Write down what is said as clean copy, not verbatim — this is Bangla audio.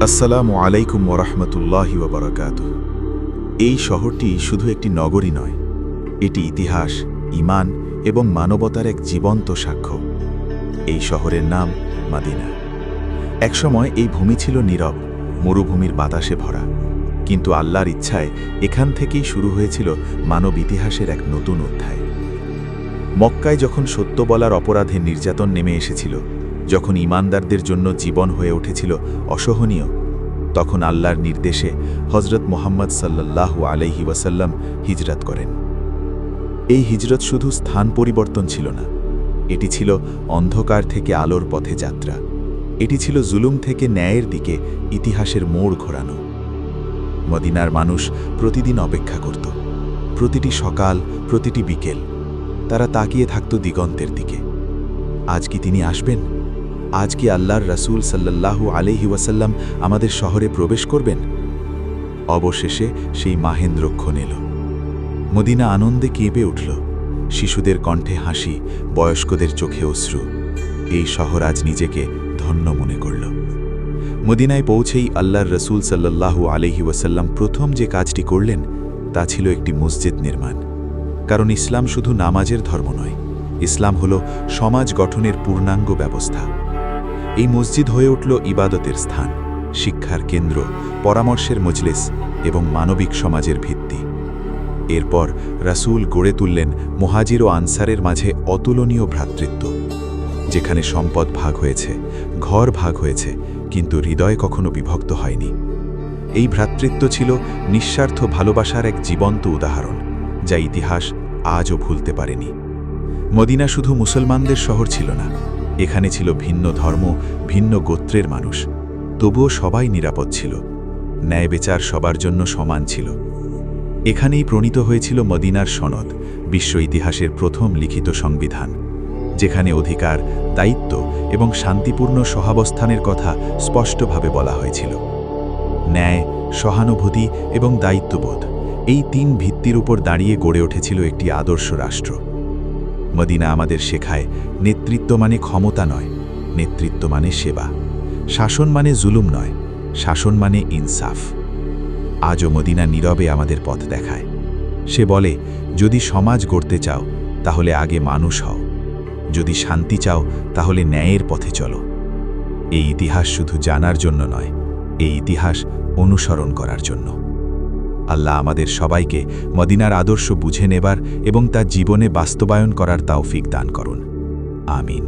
আসসালামু আলাইকুম ওরহমতুল্লাহি ওবরাকাতুহ। এই শহরটি শুধু একটি নগরী নয়, এটি ইতিহাস, ঈমান এবং মানবতার এক জীবন্ত সাক্ষ্য। এই শহরের নাম মদিনা। একসময় এই ভূমি ছিল নীরব, মরুভূমির বাতাসে ভরা, কিন্তু আল্লাহর ইচ্ছায় এখান থেকেই শুরু হয়েছিল মানব ইতিহাসের এক নতুন অধ্যায়। মক্কায় যখন সত্য বলার অপরাধে নির্যাতন নেমে এসেছিল, যখন ঈমানদারদের জন্য জীবন হয়ে উঠেছিল অসহনীয়, তখন আল্লাহর নির্দেশে হজরত মুহাম্মদ সাল্লাল্লাহু আলাইহি ওয়াসাল্লাম হিজরত করেন। এই হিজরত শুধু স্থান পরিবর্তন ছিল না, এটি ছিল অন্ধকার থেকে আলোর পথে যাত্রা। এটি ছিল জুলুম থেকে ন্যায়ের দিকে ইতিহাসের মোড় ঘোরানো। মদিনার মানুষ প্রতিদিন অপেক্ষা করত, প্রতিটি সকাল, প্রতিটি বিকেল তারা তাকিয়ে থাকত দিগন্তের দিকে। আজ কি তিনি আসবেন? আজ কি আল্লাহর রাসূল সাল্লাল্লাহু আলাইহি ওয়াসাল্লাম আমাদের শহরে প্রবেশ করবেন? অবশেষে সেই মাহেন্দ্রক্ষণ এল। মদিনা আনন্দে কেঁপে উঠল, শিশুদের কণ্ঠে হাসি, বয়স্কদের চোখে অশ্রু। এই শহর আজ নিজেকে ধন্য মনে করল। মদিনায় পৌঁছেই আল্লাহর রাসূল সাল্লাল্লাহু আলাইহি ওয়াসাল্লাম প্রথম যে কাজটি করলেন তা ছিল একটি মসজিদ নির্মাণ। কারণ ইসলাম শুধু নামাজের ধর্ম নয়, ইসলাম হল সমাজ গঠনের পূর্ণাঙ্গ ব্যবস্থা। এই মসজিদ হয়ে উঠল ইবাদতের স্থান, শিক্ষার কেন্দ্র, পরামর্শের মজলিস এবং মানবিক সমাজের ভিত্তি। এরপর রাসূল গড়ে তুললেন মুহাজির ও আনসারের মাঝে অতুলনীয় ভ্রাতৃত্ব, যেখানে সম্পদ ভাগ হয়েছে, ঘর ভাগ হয়েছে, কিন্তু হৃদয় কখনো বিভক্ত হয়নি। এই ভ্রাতৃত্ব ছিল নিঃস্বার্থ ভালোবাসার এক জীবন্ত উদাহরণ, যা ইতিহাস আজও ভুলতে পারেনি। মদিনা শুধু মুসলমানদের শহর ছিল না, এখানে ছিল ভিন্ন ধর্ম, ভিন্ন গোত্রের মানুষ, তবুও সবাই নিরাপদ ছিল। ন্যায় বিচার সবার জন্য সমান ছিল। এখানেই প্রণীত হয়েছিল মদিনার সনদ, বিশ্ব ইতিহাসের প্রথম লিখিত সংবিধান, যেখানে অধিকার, দায়িত্ব এবং শান্তিপূর্ণ সহাবস্থানের কথা স্পষ্টভাবে বলা হয়েছিল। ন্যায়, সহানুভূতি এবং দায়িত্ববোধ, এই তিন ভিত্তির উপর দাঁড়িয়ে গড়ে উঠেছিল একটি আদর্শ রাষ্ট্র। মদিনা আমাদের শেখায়, নেতৃত্ব মানে ক্ষমতা নয়, নেতৃত্ব মানে সেবা। শাসন মানে জুলুম নয়, শাসন মানে ইনসাফ। আজও মদিনা নীরবে আমাদের পথ দেখায়। সে বলে, যদি সমাজ গড়তে চাও তাহলে আগে মানুষ হও, যদি শান্তি চাও তাহলে ন্যায়ের পথে চলো। এই ইতিহাস শুধু জানার জন্য নয়, এই ইতিহাস অনুসরণ করার জন্য। আল্লাহ আমাদের সবাইকে মদিনার আদর্শ বুঝে নেবার এবং তা জীবনে বাস্তবায়ন করার তৌফিক দান করুন। আমিন।